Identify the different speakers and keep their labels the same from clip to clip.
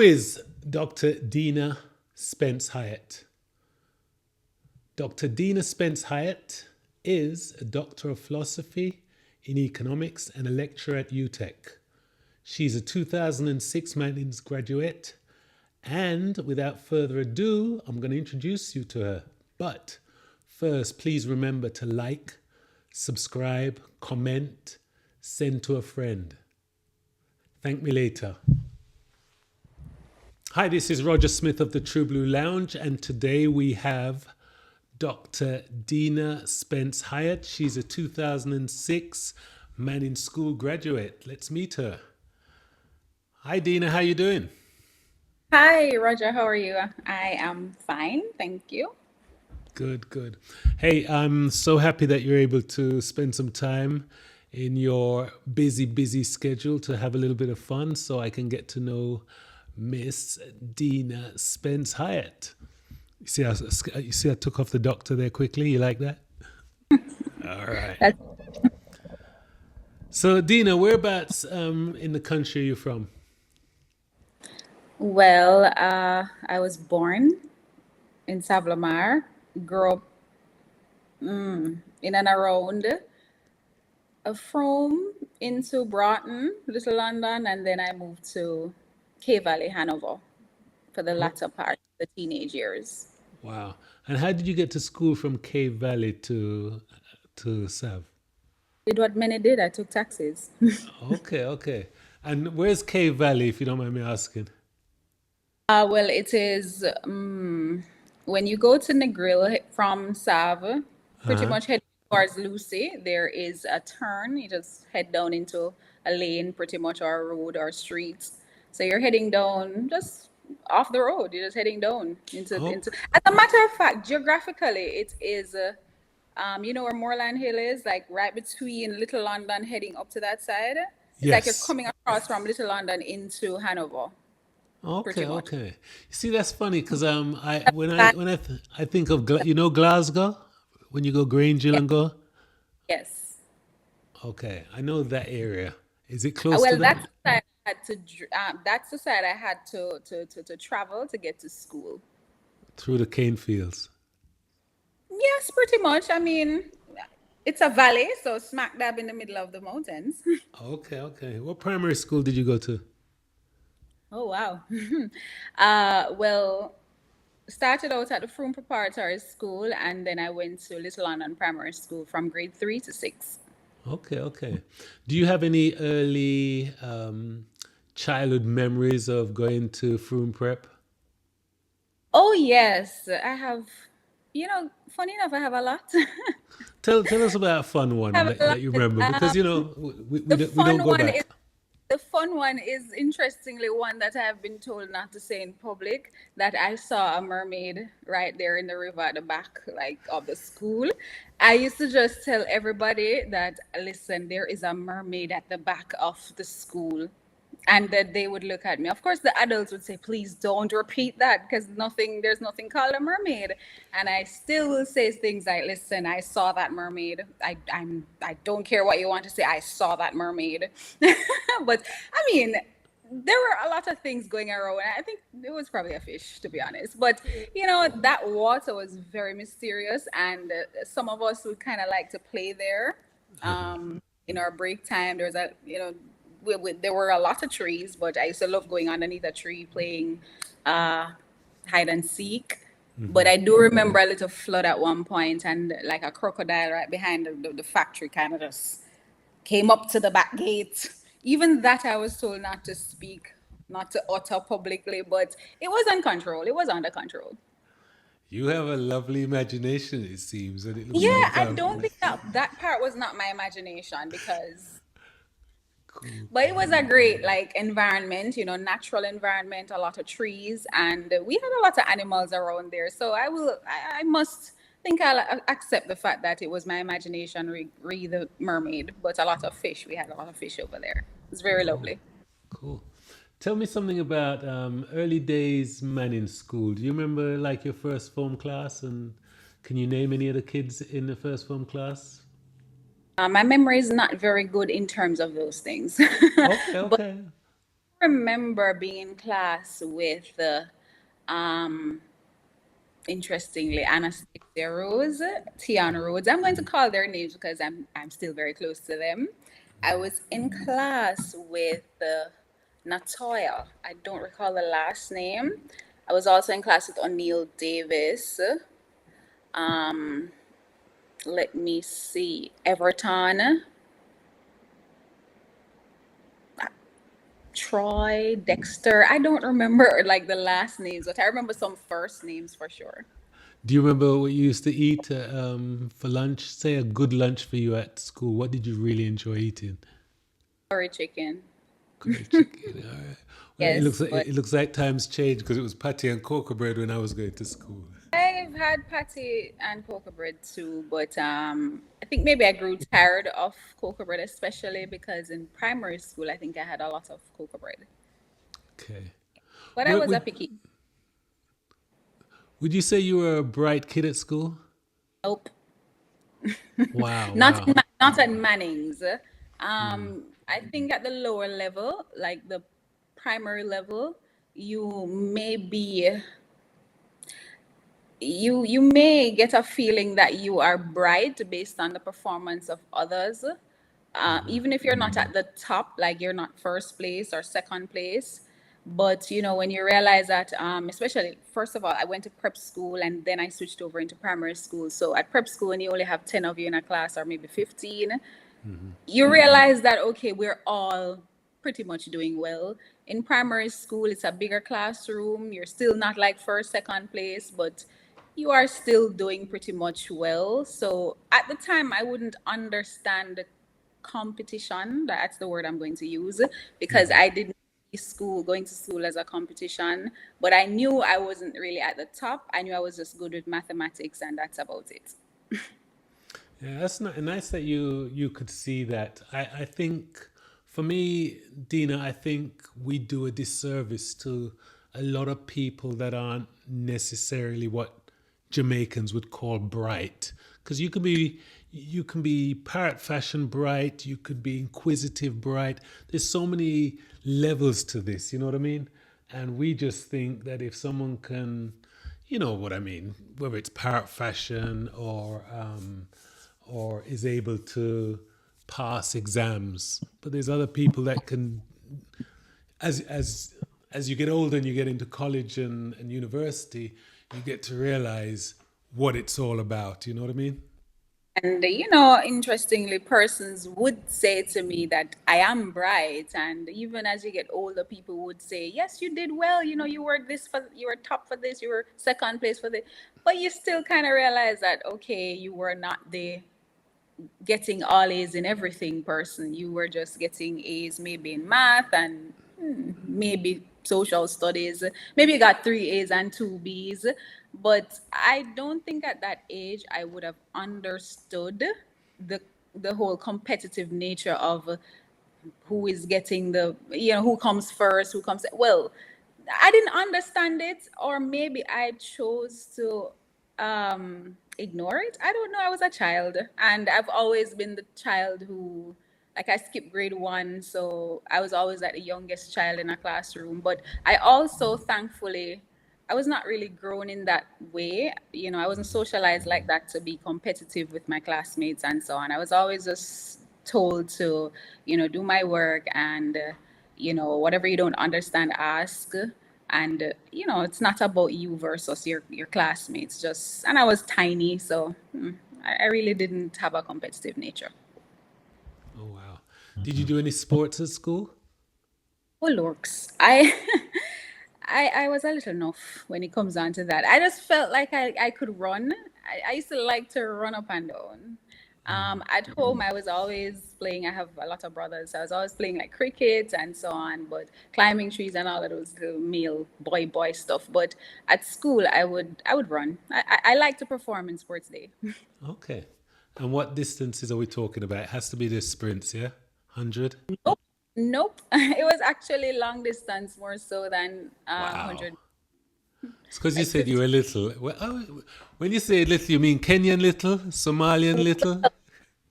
Speaker 1: is Dr. Dena Spence Hyatt? Dr. Dena Spence Hyatt is a doctor of philosophy in economics and a lecturer at UTech. She's a 2006 Manning graduate. And without further ado, I'm going to introduce you to her. But first, please remember to like, subscribe, comment, send to a friend. Thank me later. Hi, this is Roger Smith of the True Blue Lounge, and today we have Dr. Dena Spence Hyatt. She's a 2006 Manning School graduate. Let's meet her. Hi, Dena. How you doing?
Speaker 2: Hi, Roger. How are you? I am fine, thank you.
Speaker 1: Good, good. Hey, I'm so happy that you're able to spend some time in your busy schedule to have a little bit of fun so I can get to know Miss Dena Spence Hyatt. You see, I took off the doctor there quickly. You like that? All right.
Speaker 2: That's,
Speaker 1: So, Dena, whereabouts in the country are you from?
Speaker 2: I was born in Savanna-la-Mar, grew up in and around from into Broughton, Little London, and then I moved to K Valley, Hanover for the
Speaker 1: Oh,
Speaker 2: latter part of the teenage years.
Speaker 1: wow. And how did you get to school from Cave Valley to Sav?
Speaker 2: Did what many did, I took taxis.
Speaker 1: Okay, okay. And where's Cave Valley, if you don't mind me asking?
Speaker 2: It is when you go to Negril from Sav, pretty
Speaker 1: Uh-huh.
Speaker 2: much heading towards Lucy, there is a turn. You just head down into a lane, pretty much, or a road or street. So you're heading down just off the road. You're just heading down
Speaker 1: Oh,
Speaker 2: into. As a matter of fact, geographically, it is. You know where Moorland Hill is, like right between Little London, heading up to that side. It's like you're
Speaker 1: yes.
Speaker 2: coming across from Little London into Hanover,
Speaker 1: Okay,
Speaker 2: pretty much.
Speaker 1: okay. You see, that's funny because I think of Glasgow when you go Grange and go.
Speaker 2: Yes.
Speaker 1: Okay, I know that area. Is it close to
Speaker 2: Well,
Speaker 1: that?
Speaker 2: that's the side I had to travel to get to school.
Speaker 1: Through the cane fields.
Speaker 2: Yes, pretty much. I mean, it's a valley, so smack dab in the middle of the mountains.
Speaker 1: Okay, okay. What primary school did you go to?
Speaker 2: Oh, wow. Uh, well, Started out at the Froome Preparatory School, and then I went to Little London Primary School from grade 3 to 6.
Speaker 1: Okay, okay. Do you have any early childhood memories of going to Froome Prep?
Speaker 2: Oh, yes, I have, funny enough, I have a lot.
Speaker 1: Tell us about a fun
Speaker 2: I
Speaker 1: one
Speaker 2: have a
Speaker 1: that you
Speaker 2: lot.
Speaker 1: remember because
Speaker 2: The
Speaker 1: we don't
Speaker 2: fun
Speaker 1: go
Speaker 2: one is
Speaker 1: back.
Speaker 2: The fun one is interestingly one that I have been told not to say in public, that I saw a mermaid right there in the river at the back, like of the school. I used to just tell everybody that, listen, there is a mermaid at the back of the school. And that they would look at me. Of course, the adults would say, please don't repeat that because there's nothing called a mermaid. And I still will say things like, listen, I saw that mermaid. I don't care what you want to say. I saw that mermaid. But I mean, there were a lot of things going around. And I think it was probably a fish, to be honest. But, that water was very mysterious. And some of us would kind of like to play there. In our break time, there were a lot of trees, but I used to love going underneath a tree playing uh, hide and seek. But I do remember a little flood at one point, and like a crocodile right behind the factory kind of just came up to the back gate. Even that I was told not to speak, not to utter publicly, but it was in control. It was under control.
Speaker 1: You have a lovely imagination, it seems, and it looks
Speaker 2: Yeah,
Speaker 1: like
Speaker 2: I don't think that part was not my imagination because
Speaker 1: cool,
Speaker 2: but it
Speaker 1: cool.
Speaker 2: was a great like environment, natural environment, a lot of trees, and we had a lot of animals around there. So I must think I'll accept the fact that it was my imagination re the mermaid, but a lot of fish. We had a lot of fish over there. It's very
Speaker 1: Cool,
Speaker 2: lovely.
Speaker 1: cool. Tell me something about early days man in school. Do you remember like your first form class, and can you name any of the kids in the first form class?
Speaker 2: My memory is not very good in terms of those things,
Speaker 1: Okay,
Speaker 2: but
Speaker 1: okay.
Speaker 2: remember being in class with interestingly, Anastasia Rose, Tiana Rhodes. I'm going to call their names because I'm still very close to them. I was in class with Natoya. I don't recall the last name. I was also in class with O'Neill Davis. Um, Let me see. Everton, Troy, Dexter. I don't remember like the last names, but I remember some first names for sure.
Speaker 1: Do you remember what you used to eat for lunch? Say a good lunch for you at school. What did you really enjoy eating?
Speaker 2: Curry chicken.
Speaker 1: Curry chicken. All right. Well,
Speaker 2: Yes, but
Speaker 1: it looks like times changed because it was patty and cocoa bread when I was going to school.
Speaker 2: I've had patty and cocoa bread too, but I think maybe I grew tired of cocoa bread, especially because in primary school I think I had a lot of cocoa bread.
Speaker 1: Okay.
Speaker 2: But I
Speaker 1: Would,
Speaker 2: was a
Speaker 1: would
Speaker 2: picky.
Speaker 1: would you say you were a bright kid at school?
Speaker 2: Nope,
Speaker 1: Wow,
Speaker 2: not
Speaker 1: wow.
Speaker 2: not at Manning's. I think at the lower level, like the primary level, you may be you may get a feeling that you are bright based on the performance of others, even if you're not at the top, like you're not first place or second place. But when you realize that, especially first of all, I went to prep school and then I switched over into primary school. So at prep school, and you only have 10 of you in a class or maybe 15, you realize that okay, we're all pretty much doing well. In primary school, it's a bigger classroom. You're still not like first, second place, but you are still doing pretty much well. So at the time, I wouldn't understand the competition. That's the word I'm going to use because I didn't see school going to school as a competition, but I knew I wasn't really at the top. I knew I was just good with mathematics, and that's about it.
Speaker 1: Yeah, that's nice that you could see that. I think for me, Dina, I think we do a disservice to a lot of people that aren't necessarily what Jamaicans would call bright. Because you can be parrot fashion bright, you could be inquisitive bright. There's so many levels to this, you know what I mean? And we just think that if someone can, you know what I mean, whether it's parrot fashion or is able to pass exams. But there's other people that can, as you get older and you get into college and university, you get to realize what it's all about. You know what I mean?
Speaker 2: And interestingly, persons would say to me that I am bright. And even as you get older, people would say, yes, you did well. You were you were top for this, you were second place for this. But you still kind of realize that, okay, you were not the getting all A's in everything person. You were just getting A's maybe in math and maybe social studies. Maybe you got three A's and two B's. But I don't think at that age I would have understood the the whole competitive nature of who is getting who comes first, who comes. Well, I didn't understand it, or maybe I chose to ignore it. I don't know. I was a child, and I've always been the child who, like, I skipped grade one, so I was always like the youngest child in a classroom. But I also, thankfully, I was not really grown in that way. I wasn't socialized like that to be competitive with my classmates and so on. I was always just told to, do my work and, whatever you don't understand, ask. And, it's not about you versus your classmates. And I was tiny, so I really didn't have a competitive nature.
Speaker 1: Oh wow! Did you do any sports at school?
Speaker 2: Oh, lorks. I was a little enough when it comes down to that. I just felt like I could run. I used to like to run up and down. At home, I was always playing. I have a lot of brothers. So I was always playing like cricket and so on, but climbing trees and all of those little male boy stuff. But at school, I would run. I like to perform in sports day.
Speaker 1: Okay. And what distances are we talking about? It has to be the sprints, yeah? 100?
Speaker 2: Nope. Nope. It was actually long distance more so than
Speaker 1: Wow.
Speaker 2: 100,
Speaker 1: It's because you
Speaker 2: like
Speaker 1: said you
Speaker 2: 50.
Speaker 1: were little. Well, when you say little, you mean Kenyan little? Somalian little?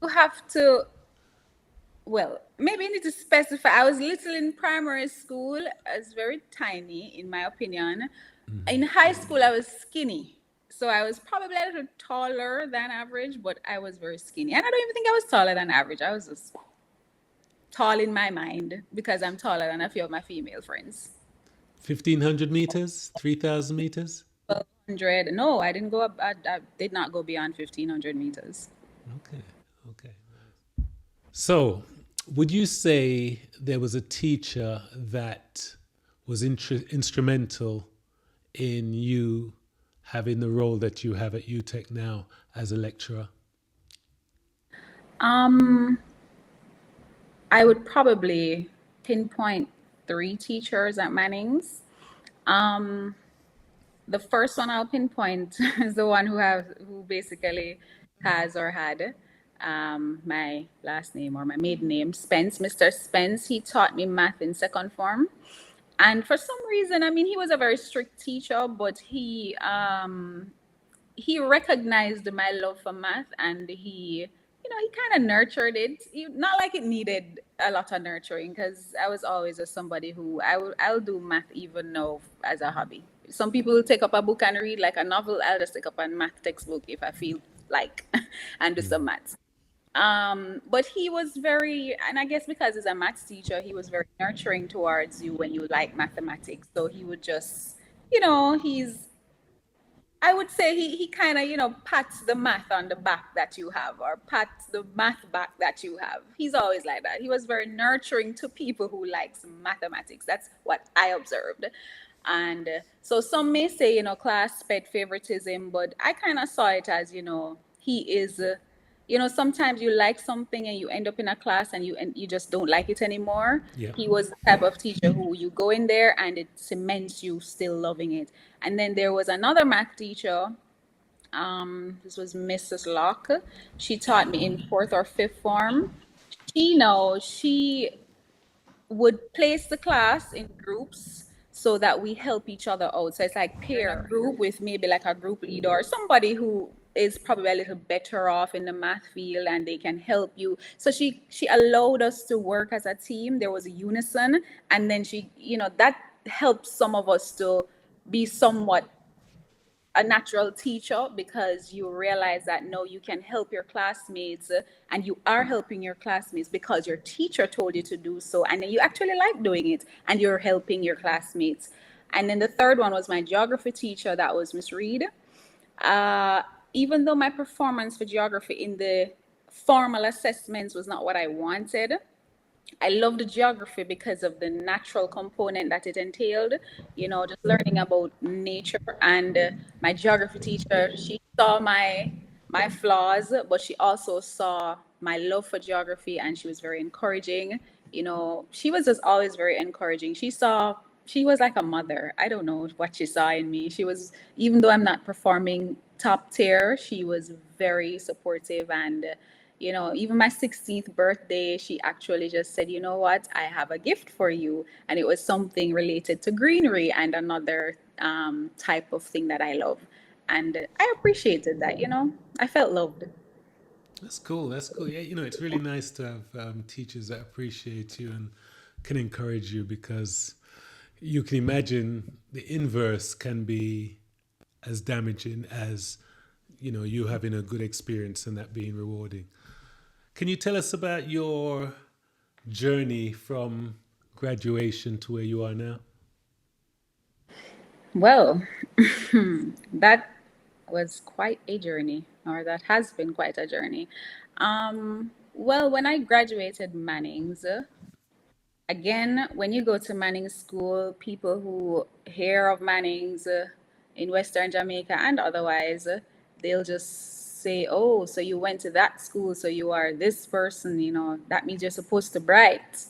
Speaker 2: You have to. Well, maybe I need to specify. I was little in primary school. I was very tiny, in my opinion. In high school, I was skinny. So I was probably a little taller than average, but I was very skinny. And I don't even think I was taller than average. I was just tall in my mind because I'm taller than a few of my female friends.
Speaker 1: 1,500 meters, 3,000 meters.
Speaker 2: 100. No, I didn't go up. I did not go beyond 1,500 meters.
Speaker 1: Okay, okay. So, would you say there was a teacher that was instrumental in you having the role that you have at UTech now as a lecturer?
Speaker 2: Um, I would probably pinpoint three teachers at Manning's. Um, the first one I'll pinpoint is the one who basically has or had my last name or my maiden name, Spence. Mr. Spence. He taught me math in second form, and for some reason, I mean, he was a very strict teacher, but he recognized my love for math, and he kind of nurtured it. Not like it needed a lot of nurturing, because I was always just somebody who I'll do math even now as a hobby. Some people will take up a book and read like a novel. I'll just take up a math textbook if I feel like and do some maths. But he was very, and I guess because he's a maths teacher, he was very nurturing towards you when you like mathematics. So he would just, he's I would say he kind of, pats the math on the back that you have, or pats the math back that you have. He's always like that. He was very nurturing to people who likes mathematics. That's what I observed. And so some may say, class pet favoritism, but I kind of saw it as, he is sometimes you like something and you end up in a class and you just don't like it anymore.
Speaker 1: Yeah.
Speaker 2: He was the type of teacher who you go in there and it cements you still loving it. And then there was another math teacher. This was Mrs. Locke. She taught me in fourth or fifth form. She would place the class in groups so that we help each other out. So it's like pair group with maybe like a group leader or somebody who is probably a little better off in the math field, and they can help you. So she allowed us to work as a team. There was a unison, and then that helped some of us to be somewhat a natural teacher, because you realize that no, you can help your classmates, and you are helping your classmates because your teacher told you to do so, and then you actually like doing it and you're helping your classmates. And then the third one was my geography teacher, that was Miss Reed. uh, Even though my performance for geography in the formal assessments was not what I wanted, I loved geography because of the natural component that it entailed, just learning about nature. And my geography teacher, she saw my flaws, but she also saw my love for geography, and she was very encouraging. She was just always very encouraging. She was like a mother. I don't know what she saw in me. She was, even though I'm not performing top tier, she was very supportive. And even my 16th birthday, she actually just said, you know what, I have a gift for you. And it was something related to greenery and another type of thing that I love. And I appreciated that. I felt loved.
Speaker 1: That's cool. That's cool. Yeah, it's really nice to have teachers that appreciate you and can encourage you, because you can imagine the inverse can be as damaging as you having a good experience and that being rewarding. Can you tell us about your journey from graduation to where you are now?
Speaker 2: Well, that was quite a journey, or that has been quite a journey. Well, when I graduated Manning's, again, when you go to Manning's school, people who hear of Manning's in Western Jamaica and otherwise, they'll just say, "Oh, so you went to that school, so you are this person, that means you're supposed to bright."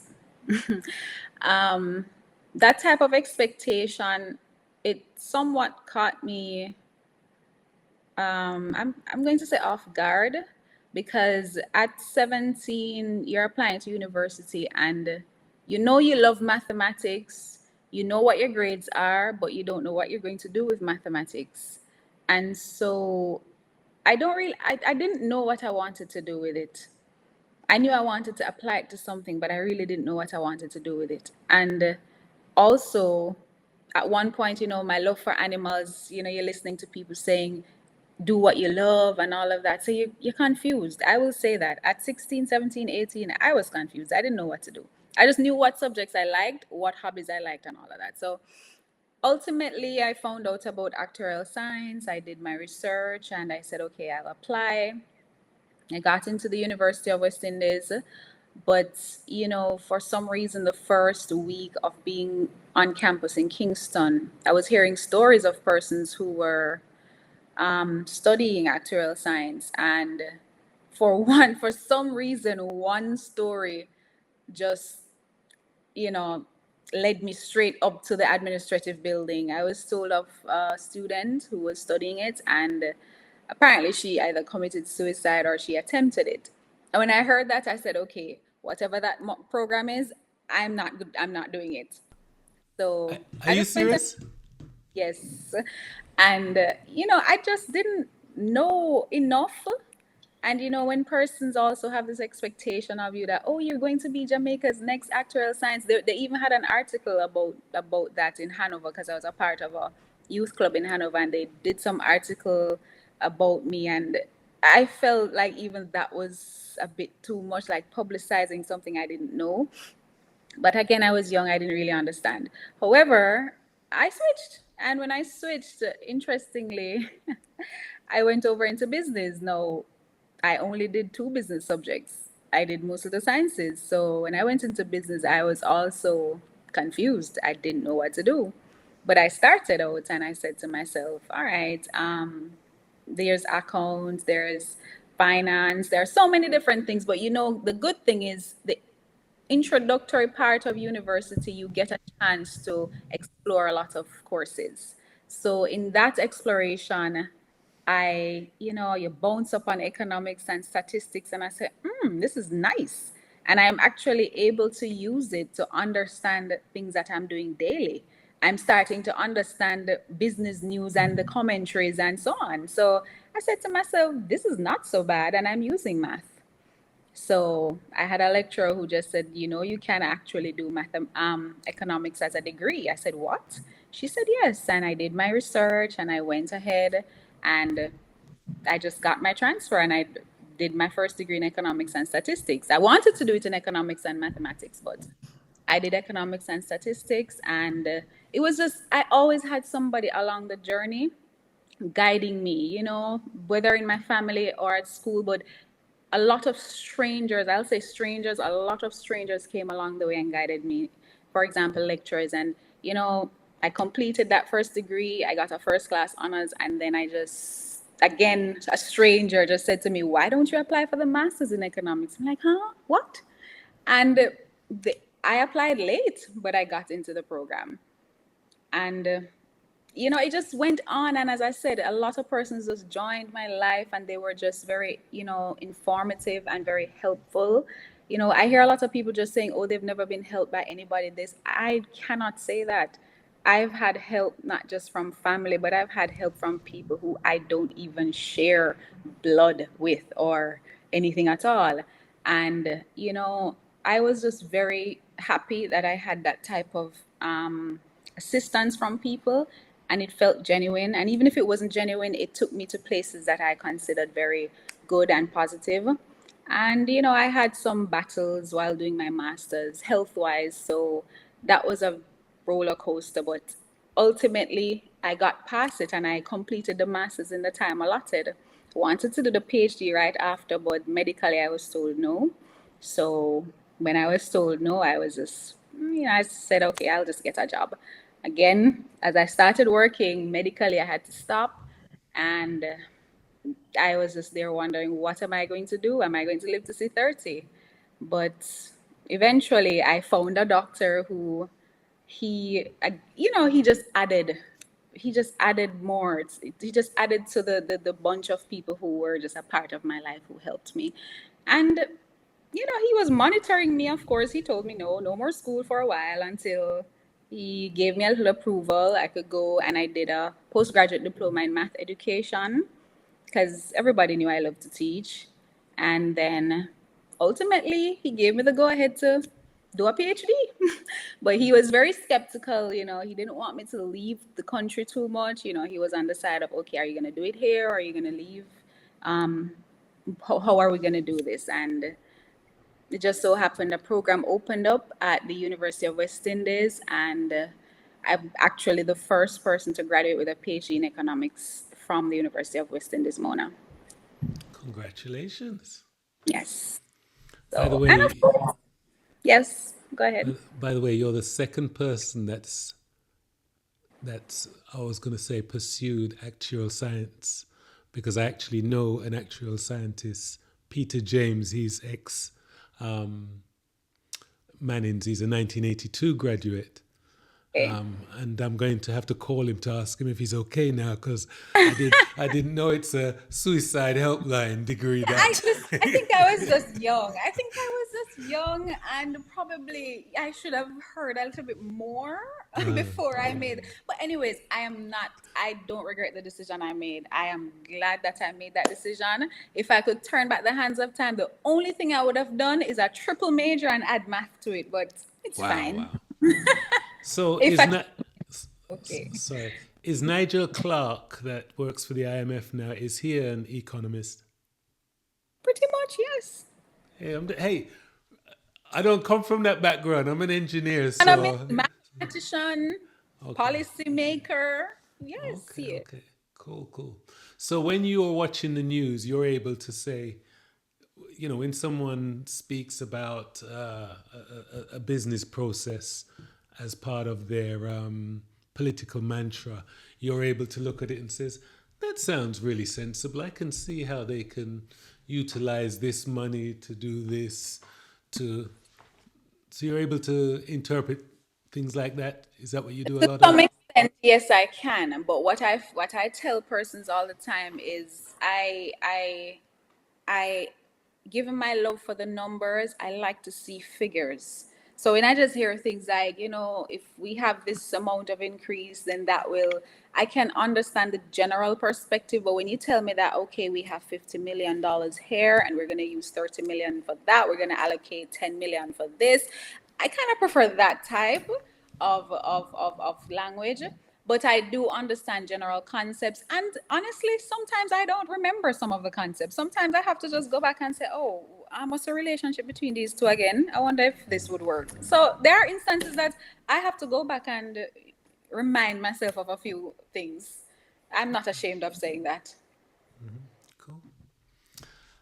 Speaker 2: um, that type of expectation, it somewhat caught me, I'm going to say off guard, because at 17 you're applying to university, and you love mathematics, you know what your grades are, but you don't know what you're going to do with mathematics. And so I didn't know what I wanted to do with it. I knew I wanted to apply it to something, but I really didn't know what I wanted to do with it. And also, at one point, my love for animals, you're listening to people saying, do what you love and all of that. So you're confused. I will say that. At 16, 17, 18, I was confused. I didn't know what to do. I just knew what subjects I liked, what hobbies I liked, and all of that. So ultimately, I found out about actuarial science. I did my research and I said, okay, I'll apply. I got into the University of West Indies, but for some reason, the first week of being on campus in Kingston, I was hearing stories of persons who were studying actuarial science, and for some reason, one story just you know, led me straight up to the administrative building. I was told of a student who was studying it, and apparently she either committed suicide or she attempted it. And when I heard that, I said, okay, whatever that program is, I'm not good. I'm not doing it. So
Speaker 1: Are
Speaker 2: I
Speaker 1: you
Speaker 2: just went.
Speaker 1: serious?
Speaker 2: Yes. And, I just didn't know enough. And, when persons also have this expectation of you that, oh, you're going to be Jamaica's next actuarial science. They even had an article about that in Hanover, because I was a part of a youth club in Hanover, and they did some article about me. And I felt like even that was a bit too much, like publicizing something I didn't know. But again, I was young, I didn't really understand. However, I switched. And when I switched, interestingly, I went over into business. Now, I only did two business subjects. I did most of the sciences. So when I went into business, I was also confused. I didn't know what to do. But I started out and I said to myself, all right, there's accounts, there's finance, there are so many different things. But the good thing is the introductory part of university, you get a chance to explore a lot of courses. So in that exploration, you bounce up on economics and statistics, and I said, this is nice. And I'm actually able to use it to understand things that I'm doing daily. I'm starting to understand business news and the commentaries and so on. So I said to myself, this is not so bad, and I'm using math. So I had a lecturer who just said, you can actually do economics as a degree. I said, what? She said, yes. And I did my research and I went ahead and I just got my transfer and I did my first degree in economics and statistics. I wanted to do it in economics and mathematics, but I did economics and statistics. And it was just, I always had somebody along the journey guiding me, whether in my family or at school. But a lot of strangers, I'll say strangers, a lot of strangers came along the way and guided me. For example, lecturers. And, I completed that first degree, I got a first class honors, and then I just, again, a stranger just said to me, why don't you apply for the master's in economics? I'm like, huh? What? And I applied late, but I got into the program. And it just went on. And as I said, a lot of persons just joined my life and they were just very, informative and very helpful. I hear a lot of people just saying, oh, they've never been helped by anybody. I cannot say that. I've had help not just from family, but I've had help from people who I don't even share blood with or anything at all. And, I was just very happy that I had that type of assistance from people, and it felt genuine. And even if it wasn't genuine, it took me to places that I considered very good and positive. And I had some battles while doing my masters health wise, so that was a roller coaster. But ultimately, I got past it and I completed the masters in the time allotted. Wanted to do the PhD right after, but medically I was told no. So when I was told no, I was just, I said, okay, I'll just get a job. Again, as I started working medically, I had to stop. And I was just there wondering, what am I going to do? Am I going to live to see 30? But eventually, I found a doctor who he just added more. He just added to the bunch of people who were just a part of my life who helped me. And he was monitoring me, of course. He told me no more school for a while until he gave me a little approval. I could go, and I did a postgraduate diploma in math education because everybody knew I loved to teach. And then ultimately, he gave me the go ahead to do a PhD. But he was very skeptical, you know, he didn't want me to leave the country too much. You know, he was on the side of, okay, are you going to do it here? Or are you going to leave? Um, how are we going to do this? And it just so happened the program opened up at the University of West Indies, and I'm actually the first person to graduate with a PhD in economics from the University of West Indies, Mona.
Speaker 1: Congratulations.
Speaker 2: Yes.
Speaker 1: By the
Speaker 2: So, and of
Speaker 1: way,
Speaker 2: course, yes, go ahead.
Speaker 1: by the way, you're the second person that's I was going to say pursued actual science, because I actually know an actual scientist, Peter James. He's ex Mannings. He's a 1982 graduate.
Speaker 2: Okay.
Speaker 1: And I'm going to have to call him to ask him if he's okay now, because I didn't know it's a suicide helpline degree that.
Speaker 2: I think I was just young. I think I was just young, and probably I should have heard a little bit more before I made. But anyways, I don't regret the decision I made. I am glad that I made that decision. If I could turn back the hands of time, the only thing I would have done is a triple major and add math to it, but it's
Speaker 1: Wow,
Speaker 2: fine.
Speaker 1: wow. So
Speaker 2: If
Speaker 1: is
Speaker 2: I
Speaker 1: not
Speaker 2: okay.
Speaker 1: sorry, is Nigel Clark, that works for the IMF now, is he an economist?
Speaker 2: Pretty much, yes.
Speaker 1: Hey, I don't come from that background. I'm an engineer,
Speaker 2: Economist,
Speaker 1: so
Speaker 2: mathematician,
Speaker 1: okay.
Speaker 2: policymaker. Yes,
Speaker 1: Okay,
Speaker 2: yes.
Speaker 1: okay. Cool, cool. So when you are watching the news, you're able to say, you know, when someone speaks about a business process as part of their political mantra, you're able to look at it and says, that sounds really sensible. I can see how they can utilize this money to do this. To So you're able to interpret things like that. Is that what you do a
Speaker 2: To
Speaker 1: lot
Speaker 2: some
Speaker 1: of?
Speaker 2: extent, yes, I can. But what I tell persons all the time is I given my love for the numbers, I like to see figures. So when I just hear things like, you know, if we have this amount of increase, then that will, I can understand the general perspective. But when you tell me that, okay, we have $50 million here and we're going to use 30 million for that, we're going to allocate 10 million for this, I kind of prefer that type of language. But I do understand general concepts. And honestly, sometimes I don't remember some of the concepts. Sometimes I have to just go back and say, oh, what's the relationship between these two again? I wonder if this would work. So there are instances that I have to go back and remind myself of a few things. I'm not ashamed of saying that.
Speaker 1: Cool.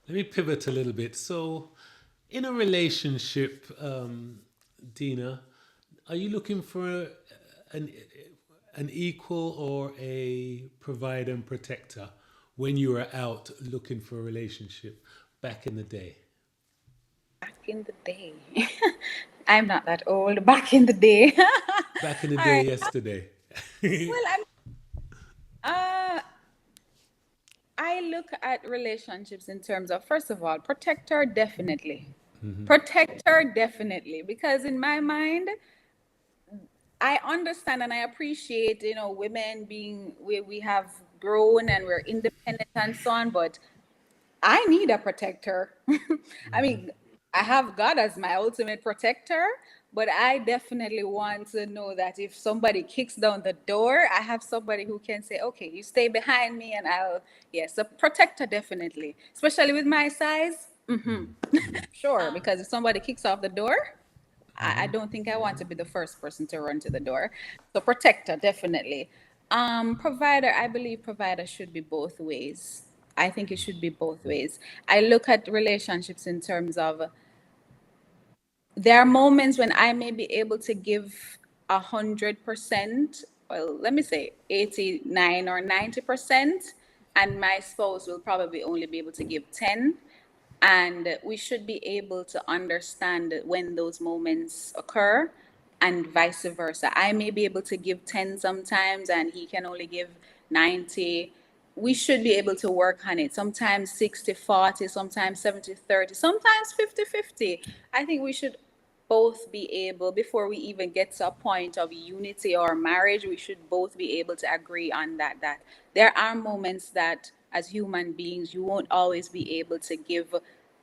Speaker 1: Let me pivot a little bit. So, in a relationship, Dina, are you looking for an an equal or a provider and protector when you were out looking for a relationship back in the day?
Speaker 2: Back in the day, I'm not that old. Back in the day.
Speaker 1: Back in the
Speaker 2: All
Speaker 1: day,
Speaker 2: right.
Speaker 1: yesterday.
Speaker 2: Well, uh, I look at relationships in terms of, first of all, protector, definitely. Protector, definitely. Because in my mind, I understand and I appreciate, you know, women being, we have grown and we're independent and so on, but I need a protector. I mean, I have God as my ultimate protector, but I definitely want to know that if somebody kicks down the door, I have somebody who can say, okay, you stay behind me and I'll, yes, a protector definitely, especially with my size. Sure, because if somebody kicks off the door, I don't think I want to be the first person to run to the door. So protector, definitely. Provider, I believe provider should be both ways. I think it should be both ways. I look at relationships in terms of there are moments when I may be able to give 100%, well, let me say 89 or 90%, and my spouse will probably only be able to give 10. And we should be able to understand when those moments occur and vice versa. I may be able to give 10 sometimes and he can only give 90. We should be able to work on it. Sometimes 60-40, sometimes 70-30, sometimes 50-50. I think we should both be able, before we even get to a point of unity or marriage, we should both be able to agree on that there are moments that as human beings you won't always be able to give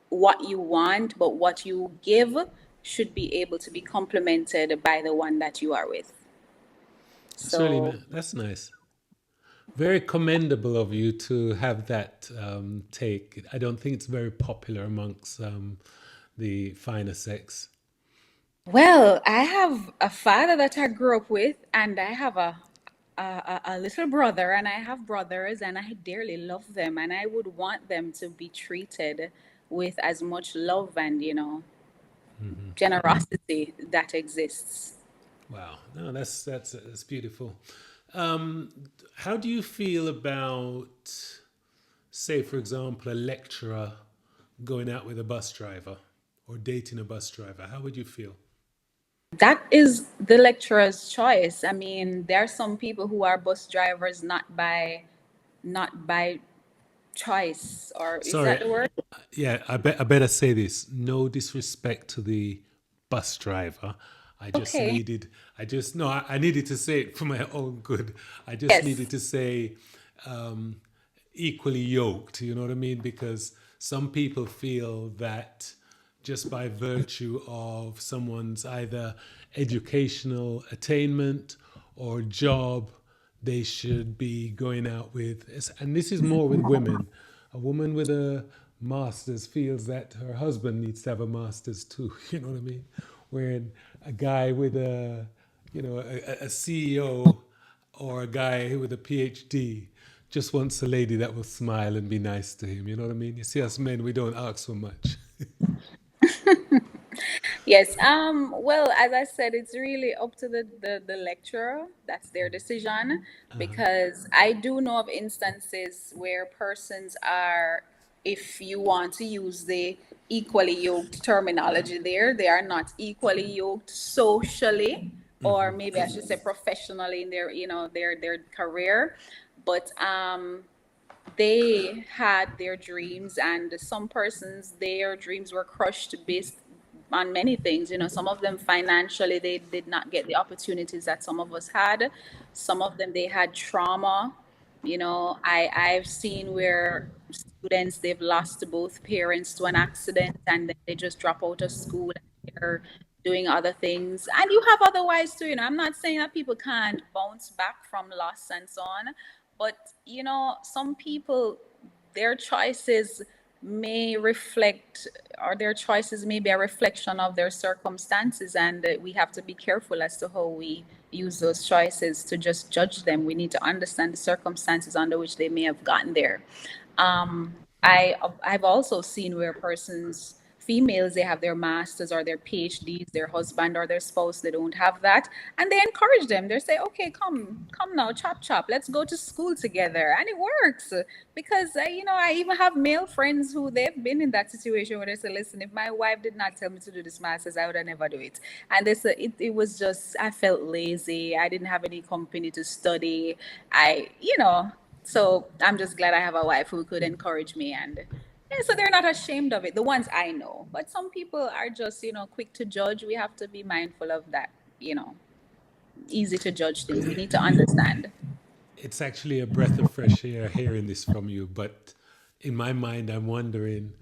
Speaker 2: what you want, but what you give should be able to be complemented by the one that you are with.
Speaker 1: That's really
Speaker 2: So,
Speaker 1: that's nice. Very commendable of you to have that take. I don't think it's very popular amongst the finer sex.
Speaker 2: well, I have a father that I grew up with, and I have a little brother, and I have brothers, and I dearly love them, and I would want them to be treated with as much love and, generosity that exists.
Speaker 1: Wow, no, that's beautiful. Um, how do you feel about, say, for example, a lecturer going out with a bus driver or dating a bus driver? How would you feel?
Speaker 2: That is the lecturer's choice. I mean, there are some people who are bus drivers not by choice, or is that
Speaker 1: Sorry,
Speaker 2: the word?
Speaker 1: yeah, I better say this. No disrespect to the bus driver. I just
Speaker 2: Okay.
Speaker 1: needed, I just, no, I needed to say it for my own good. I just
Speaker 2: Yes.
Speaker 1: needed to say um, equally yoked, you know what I mean? Because some people feel that just by virtue of someone's either educational attainment or job, they should be going out with, and this is more with women. A woman with a master's feels that her husband needs to have a master's too, you know what I mean? Where a guy with a CEO or a guy with a PhD just wants a lady that will smile and be nice to him. You know what I mean? You see, us men, we don't ask for much.
Speaker 2: Yes. Well, as I said, it's really up to the lecturer. That's their decision, because I do know of instances where persons are, if you want to use the equally yoked terminology there, they are not equally yoked socially, or maybe I should say professionally in their, their career. But they had their dreams, and some persons, their dreams were crushed based on many things. Some of them financially, they did not get the opportunities that some of us had. Some of them, they had trauma. I've seen where students, they've lost both parents to an accident, and then they just drop out of school and they're doing other things. And you have otherwise too. I'm not saying that people can't bounce back from loss and so on, but some people, their choices may reflect, or their choices may be a reflection of their circumstances, and we have to be careful as to how we use those choices to just judge them. We need to understand the circumstances under which they may have gotten there. I've also seen where persons, females, they have their masters or their PhDs, their husband or their spouse, they don't have that, and they encourage them. They say, "Okay, come now, chop chop, let's go to school together," and it works. Because I even have male friends who they've been in that situation where they say, "Listen, if my wife did not tell me to do this masters, I would have never do it." And they said it was just, I felt lazy. I didn't have any company to study. So I'm just glad I have a wife who could encourage me, and yeah, so they're not ashamed of it, the ones I know. But some people are just, quick to judge. We have to be mindful of that, you know, easy to judge things. We need to understand.
Speaker 1: It's actually a breath of fresh air hearing this from you, but in my mind, I'm wondering,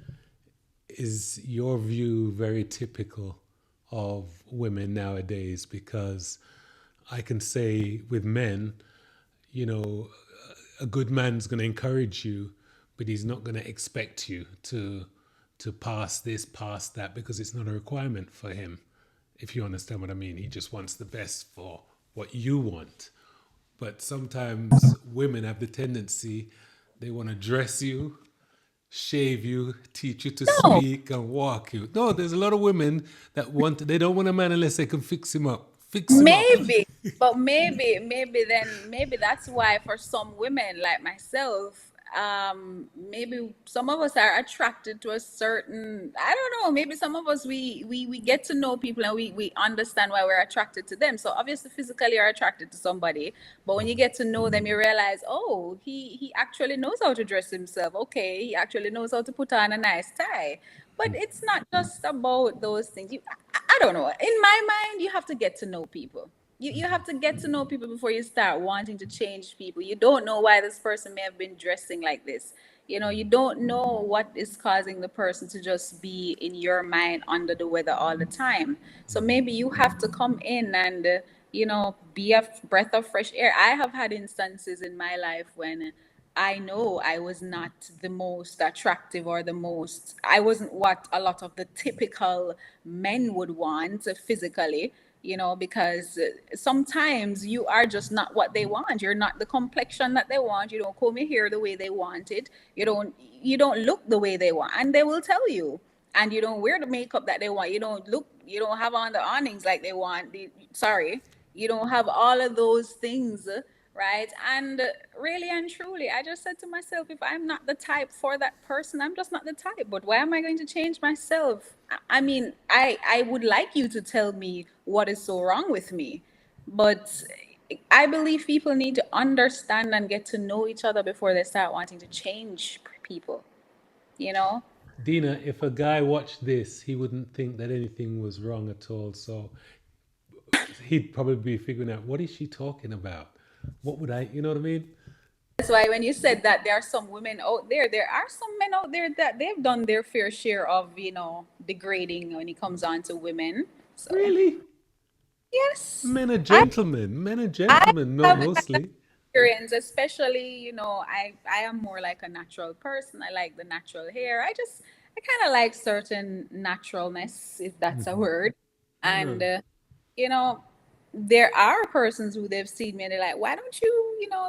Speaker 1: is your view very typical of women nowadays? Because I can say with men, you know, a good man's going to encourage you, but he's not going to expect you to pass this, pass that, because it's not a requirement for him. If you understand what I mean, he just wants the best for what you want. But sometimes women have the tendency, they want to dress you, shave you, teach you to
Speaker 2: No,
Speaker 1: speak and walk you. No, there's a lot of women that they don't want a man unless they can fix him up. Fix him up.
Speaker 2: maybe, but maybe that's why for some women like myself, maybe some of us are attracted to a certain, I don't know, maybe some of us, we get to know people, and we understand why we're attracted to them. So obviously physically you're attracted to somebody, but when you get to know them, you realize, oh, he actually knows how to dress himself. Okay, he actually knows how to put on a nice tie. But it's not just about those things. I don't know. In my mind, you have to get to know people. You have to get to know people before you start wanting to change people. You don't know why this person may have been dressing like this. You don't know what is causing the person to just be in your mind under the weather all the time. So maybe you have to come in and be a breath of fresh air. I have had instances in my life when I know I was not the most attractive or I wasn't what a lot of the typical men would want physically, because sometimes you are just not what they want. You're not the complexion that they want. You don't comb your hair the way they want it. You don't look the way they want. And they will tell you. And you don't wear the makeup that they want. You don't have on the awnings like they want. Sorry. You don't have all of those things, right? And really and truly, I just said to myself, if I'm not the type for that person, I'm just not the type. But why am I going to change myself? I mean, I would like you to tell me what is so wrong with me. But I believe people need to understand and get to know each other before they start wanting to change people, you know?
Speaker 1: Dina, if a guy watched this, he wouldn't think that anything was wrong at all. So he'd probably be figuring out, what is she talking about? What would I, you know what I mean?
Speaker 2: That's why when you said that there are some women out there, there are some men out there that they've done their fair share of, degrading when it comes on to women. So,
Speaker 1: Really?
Speaker 2: yes,
Speaker 1: Men are
Speaker 2: I
Speaker 1: gentlemen. Men are
Speaker 2: I
Speaker 1: gentlemen, not
Speaker 2: have had that
Speaker 1: mostly.
Speaker 2: experience, especially, I am more like a natural person. I like the natural hair. I kind of like certain naturalness, if that's a word. And,
Speaker 1: Mm.
Speaker 2: you know, there are persons who they've seen me and they're like, why don't you,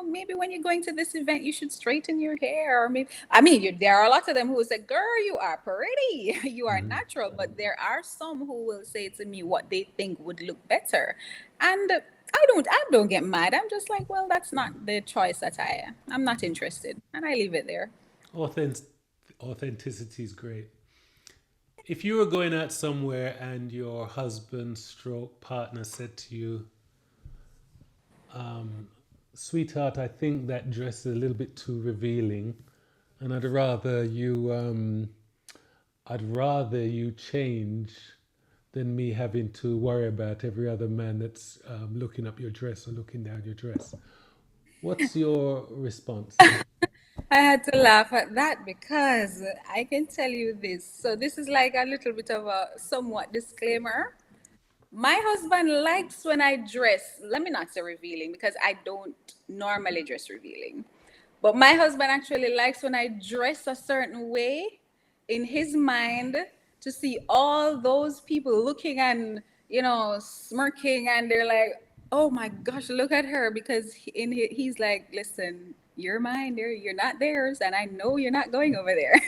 Speaker 2: maybe when you're going to this event, you should straighten your hair. Or maybe, I mean, there are a lot of them who say, girl, you are pretty, you are natural. But there are some who will say to me what they think would look better. And I don't get mad. I'm just like, well, that's not the choice that I'm not interested. And I leave it there.
Speaker 1: Authentic- Authenticity is great. If you were going out somewhere and your husband stroke partner said to you, sweetheart, I think that dress is a little bit too revealing, and I'd rather you change than me having to worry about every other man that's looking up your dress or looking down your dress. What's your response?
Speaker 2: I had to laugh at that because I can tell you this. So this is like a little bit of a somewhat disclaimer. My husband likes when I dress, let me not say revealing because I don't normally dress revealing. But my husband actually likes when I dress a certain way in his mind to see all those people looking and, smirking and they're like, oh my gosh, look at her. Because he's like, listen, you're mine, you're not theirs. And I know you're not going over there.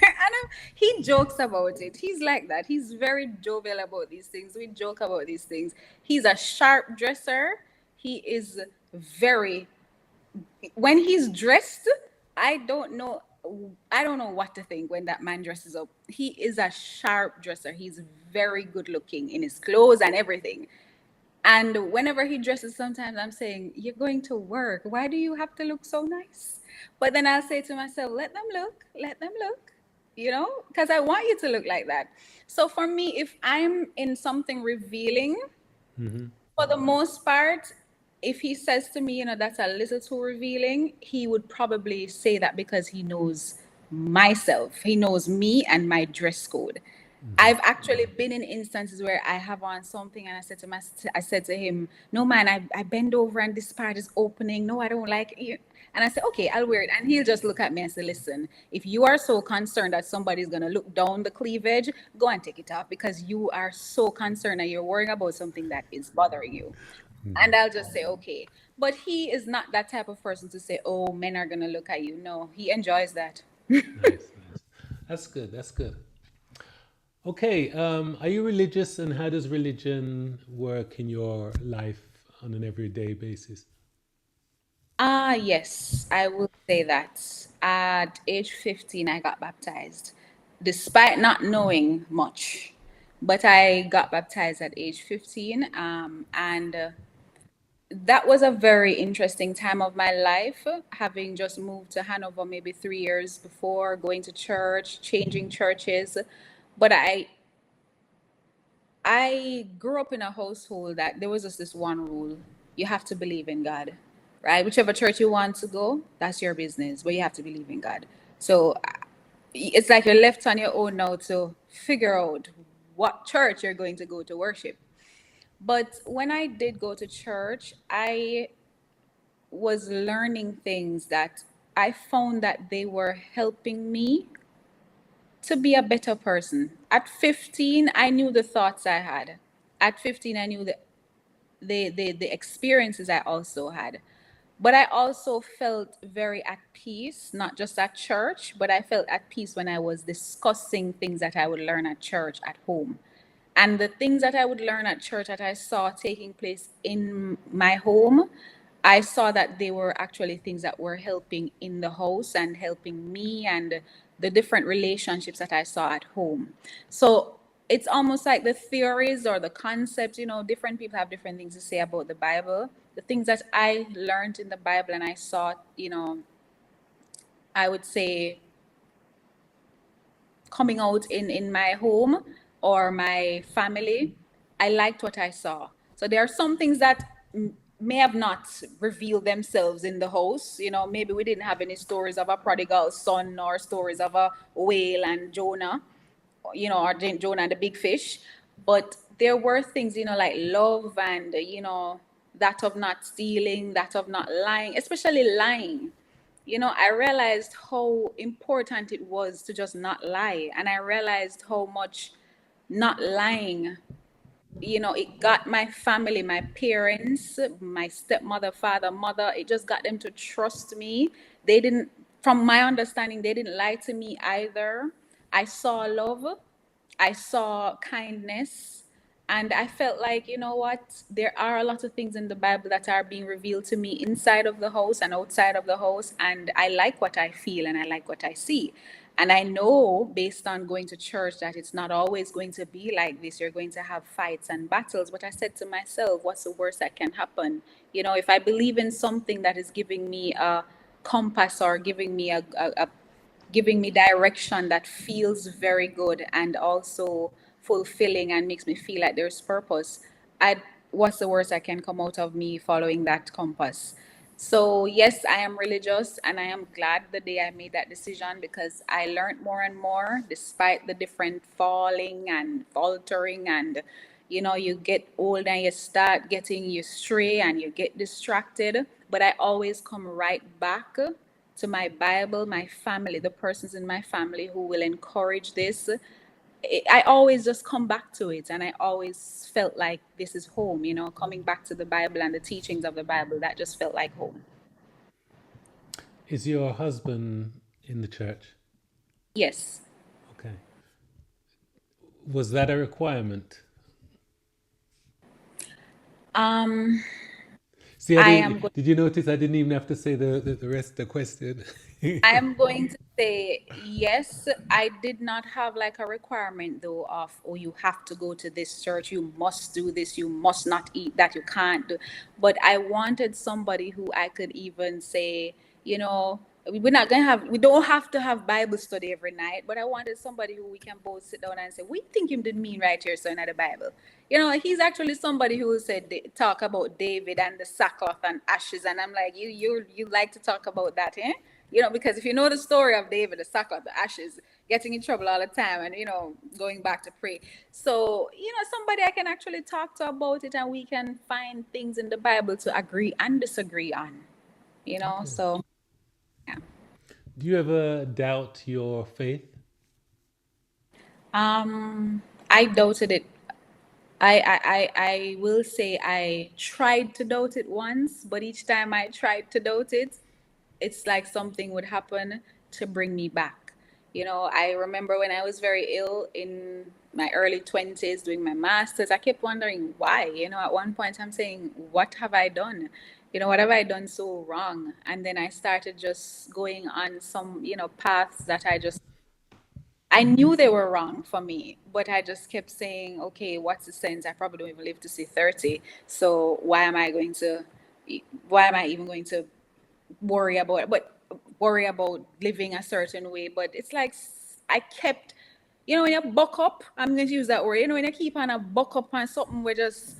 Speaker 2: He jokes about it. He's like that. He's very jovial about these things. We joke about these things. He's a sharp dresser. He is very when he's dressed, I don't know. I don't know what to think when that man dresses up. He is a sharp dresser. He's very good looking in his clothes and everything. And whenever he dresses, sometimes I'm saying, you're going to work. Why do you have to look so nice? But then I'll say to myself, let them look, because I want you to look like that. So for me, if I'm in something revealing, for the most part, if he says to me, that's a little too revealing, he would probably say that because he knows myself. He knows me and my dress code. I've actually been in instances where I have on something and I said to him, no man, I bend over and this part is opening. No, I don't like it. And I said, okay, I'll wear it. And he'll just look at me and say, listen, if you are so concerned that somebody's going to look down the cleavage, go and take it off because you are so concerned and you're worrying about something that is bothering you. And I'll just say, okay. But he is not that type of person to say, oh, men are going to look at you. No, he enjoys that.
Speaker 1: Nice, nice. That's good. That's good. Okay, are you religious, and how does religion work in your life on an everyday basis?
Speaker 2: Ah, yes, I will say that. At age 15, I got baptized, despite not knowing much. But I got baptized at age 15, and that was a very interesting time of my life, having just moved to Hanover maybe 3 years before, going to church, changing churches. But I grew up in a household that there was just this one rule. you have to believe in God, right? Whichever church you want to go, that's your business, but you have to believe in God. So it's like you're left on your own now to figure out what church you're going to go to worship. But when I did go to church, I was learning things that I found that they were helping me to be a better person. At 15, I knew the thoughts I had. At 15, I knew the experiences I also had. But I also felt very at peace, not just at church, but I felt at peace when I was discussing things that I would learn at church at home. And the things that I would learn at church that I saw taking place in my home, I saw that they were actually things that were helping in the house and helping me and the different relationships that I saw at home. So it's almost like the theories or the concepts, different people have different things to say about the Bible. The things that I learned in the Bible and I saw, I would say coming out in my home or my family, I liked what I saw. So there are some things that may have not revealed themselves in the house. Maybe we didn't have any stories of a prodigal son or stories of a whale and Jonah, or Jonah and the big fish. But there were things, like love and, that of not stealing, that of not lying, especially lying. I realized how important it was to just not lie. And I realized how much not lying, it got my family, my parents, my stepmother, father, mother, it just got them to trust me. They didn't, from my understanding, they didn't lie to me either. I saw love, I saw kindness, and I felt like, what? There are a lot of things in the Bible that are being revealed to me inside of the house and outside of the house. And I like what I feel and I like what I see. And I know based on going to church that it's not always going to be like this. You're going to have fights and battles. But I said to myself, what's the worst that can happen? If I believe in something that is giving me a compass or giving me a giving me direction that feels very good and also fulfilling and makes me feel like there's purpose. I What's the worst that can come out of me following that compass? So yes, I am religious and I am glad the day I made that decision because I learned more and more despite the different falling and faltering and you get old and you start getting you stray and you get distracted, but I always come right back to my Bible, my family, the persons in my family who will encourage this. I always just come back to it, and I always felt like this is home, coming back to the Bible and the teachings of the Bible, that just felt like home.
Speaker 1: Is your husband in the church?
Speaker 2: Yes.
Speaker 1: Okay. Was that a requirement?
Speaker 2: Um,
Speaker 1: See,
Speaker 2: I am
Speaker 1: did you notice I didn't even have to say the rest of the question?
Speaker 2: I am going to say yes. I did not have like a requirement though of, oh, you have to go to this church, you must do this, you must not eat that, you can't do. But I wanted somebody who I could even say, we don't have to have Bible study every night, but I wanted somebody who we can both sit down and say, we think him did mean right here, so in the Bible. He's actually somebody who said talk about David and the sackcloth and ashes, and I'm like, you like to talk about that, eh? Because if you know the story of David, the sackcloth, the ashes, getting in trouble all the time and, going back to pray. So, somebody I can actually talk to about it and we can find things in the Bible to agree and disagree on,
Speaker 1: Okay.
Speaker 2: so yeah.
Speaker 1: Do you ever doubt your faith?
Speaker 2: I doubted it. I will say I tried to doubt it once, but each time I tried to doubt it, it's like something would happen to bring me back. I remember when I was very ill in my early 20s doing my master's, I kept wondering why. At one point I'm saying, what have I done? What have I done so wrong? And then I started just going on some, paths that I knew they were wrong for me, but I just kept saying, okay, what's the sense? I probably don't even live to see 30. So why am I even going to worry about it, but worry about living a certain way? But it's like I kept, when you buck up, I'm going to use that word, when you keep on a buck up on something, we're just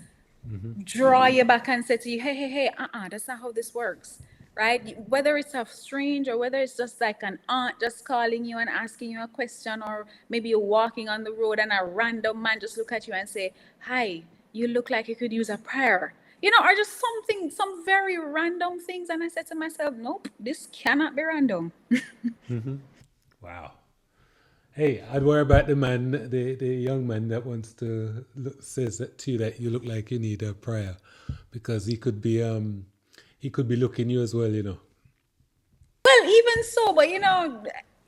Speaker 2: draw you back and say to you, hey, hey, hey, that's not how this works, right? Whether it's a strange or whether it's just like an aunt just calling you and asking you a question, or maybe you're walking on the road and a random man just look at you and say, hi, you look like you could use a prayer, or just something, some very random things. And I said to myself, nope, this cannot be random.
Speaker 1: Wow. Hey, I'd worry about the man, the young man that wants to says that to you that you look like you need a prayer, because he could be looking you as well, you know.
Speaker 2: Well, even so, but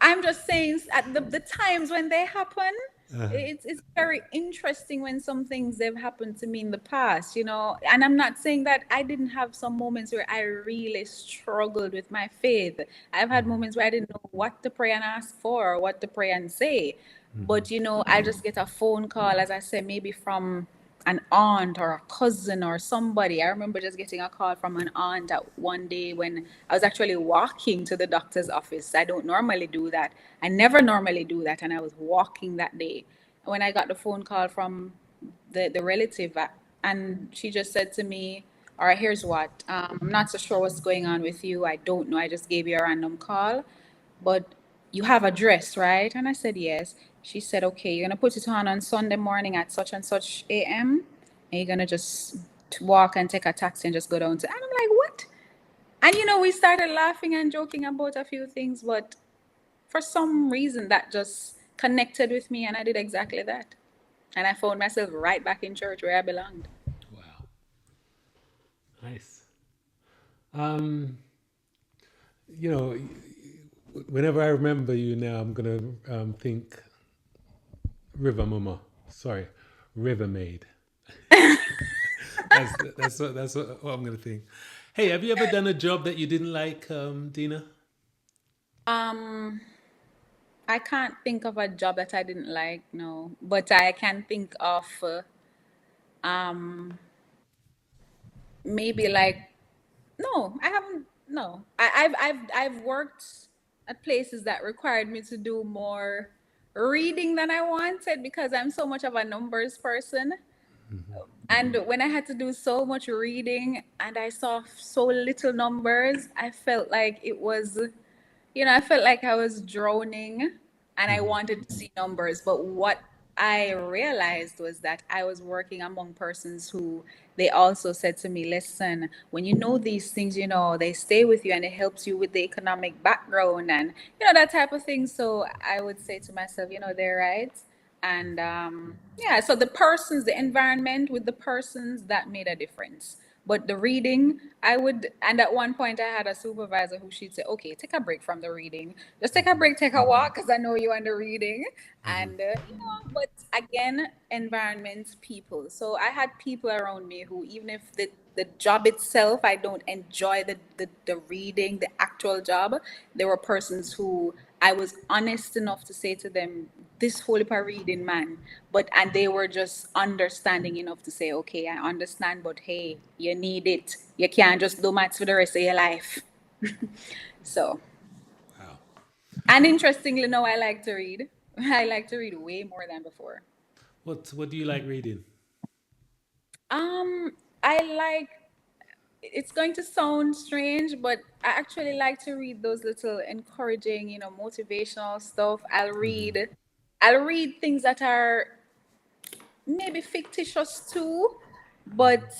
Speaker 2: I'm just saying at the times when they happen, it's very interesting when some things they've happened to me in the past, and I'm not saying that I didn't have some moments where I really struggled with my faith. I've had moments where I didn't know what to pray and ask for or what to pray and say. But I just get a phone call, as I said, maybe from an aunt or a cousin or somebody. I remember just getting a call from an aunt that one day when I was actually walking to the doctor's office. I don't normally do that. I never normally do that. And I was walking that day when I got the phone call from the relative, and she just said to me, all right, here's what. I'm not so sure what's going on with you. I don't know. I just gave you a random call, but you have a dress, right? And I said, yes. She said, okay, you're going to put it on Sunday morning at such and such a.m. And you're going to just walk and take a taxi and just go down to, and I'm like, what? And, we started laughing and joking about a few things, but for some reason that just connected with me and I did exactly that. And I found myself right back in church where I belonged.
Speaker 1: Wow. Nice. Um, you know, whenever I remember you now, I'm gonna think River Mama. Sorry, River Maid. That's what I'm gonna think. Hey, have you ever done a job that you didn't like, Dina?
Speaker 2: Um, I can't think of a job that I didn't like, no, but I can think of um maybe like, no, I haven't. No, I've worked at places that required me to do more reading than I wanted because I'm so much of a numbers person. And when I had to do so much reading and I saw so little numbers, I felt like I felt like I was drowning and I wanted to see numbers. But what I realized was that I was working among persons who they also said to me, listen, when you know these things, they stay with you and it helps you with the economic background and, that type of thing. So I would say to myself, they're right. And yeah, so the environment with the persons that made a difference. But the reading, and at one point I had a supervisor who she'd say, okay, take a break from the reading. Just take a break, take a walk, because I know you're on the reading. And, but again, environment, people. So I had people around me who, even if the job itself, I don't enjoy the reading, the actual job, there were persons who I was honest enough to say to them, this whole heap of reading, man. And they were just understanding enough to say, okay, I understand, but hey, you need it. You can't just do maths for the rest of your life. So,
Speaker 1: Wow.
Speaker 2: and interestingly, now I like to read. I like to read way more than before.
Speaker 1: What do you like reading?
Speaker 2: Um, I like, it's going to sound strange, but I actually like to read those little encouraging, motivational stuff. I'll read things that are maybe fictitious too, but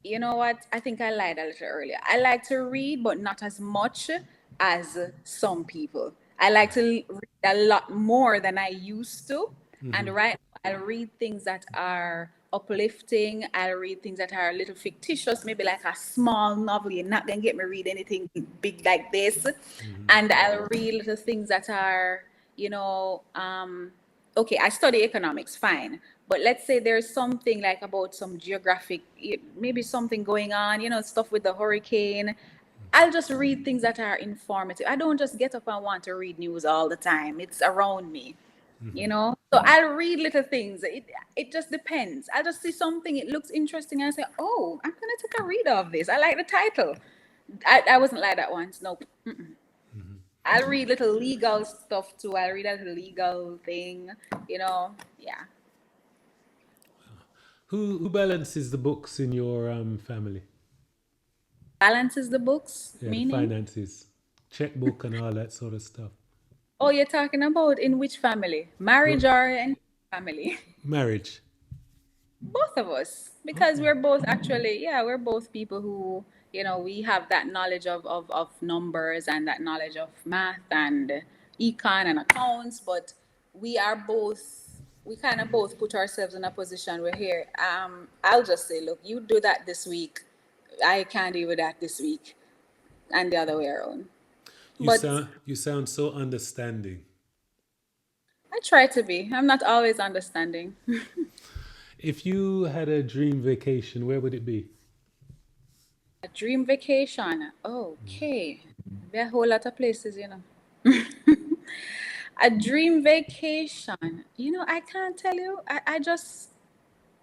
Speaker 2: you know what? I think I lied a little earlier. I like to read, but not as much as some people. I like to read a lot more than I used to. And right now, I'll read things that are uplifting. I'll read things that are a little fictitious, maybe like a small novel. You're not going to get me read anything big like this. And I'll read little things that are, you know, um, okay, I study economics, fine. But let's say there's something like about some geographic, maybe something going on, stuff with the hurricane. I'll just read things that are informative. I don't just get up and want to read news all the time. It's around me, So I'll read little things. It just depends. I'll just see something, it looks interesting, and I say, oh, I'm gonna take a read of this. I like the title. I wasn't like that once. Nope. I'll read little legal stuff too. I'll read a little legal thing, Yeah.
Speaker 1: Who balances the books in your family?
Speaker 2: Balances the books,
Speaker 1: Yeah, the
Speaker 2: meaning?
Speaker 1: finances, checkbook, and all that sort of stuff.
Speaker 2: Oh, you're talking about in which family? Marriage
Speaker 1: Your
Speaker 2: or in family?
Speaker 1: marriage.
Speaker 2: Both of us, because
Speaker 1: Okay.
Speaker 2: we're both actually, yeah, we're both people who, we have that knowledge of numbers and that knowledge of math and econ and accounts, but we are both, we kind of both put ourselves in a position where here, I'll just say, look, you do that this week, I can't do that this week, and the other way around. But
Speaker 1: You sound so understanding.
Speaker 2: I try to be. I'm not always understanding.
Speaker 1: If you had a dream vacation, where would it be?
Speaker 2: A dream vacation. Okay. There are a whole lot of places. A dream vacation. I can't tell you. I just,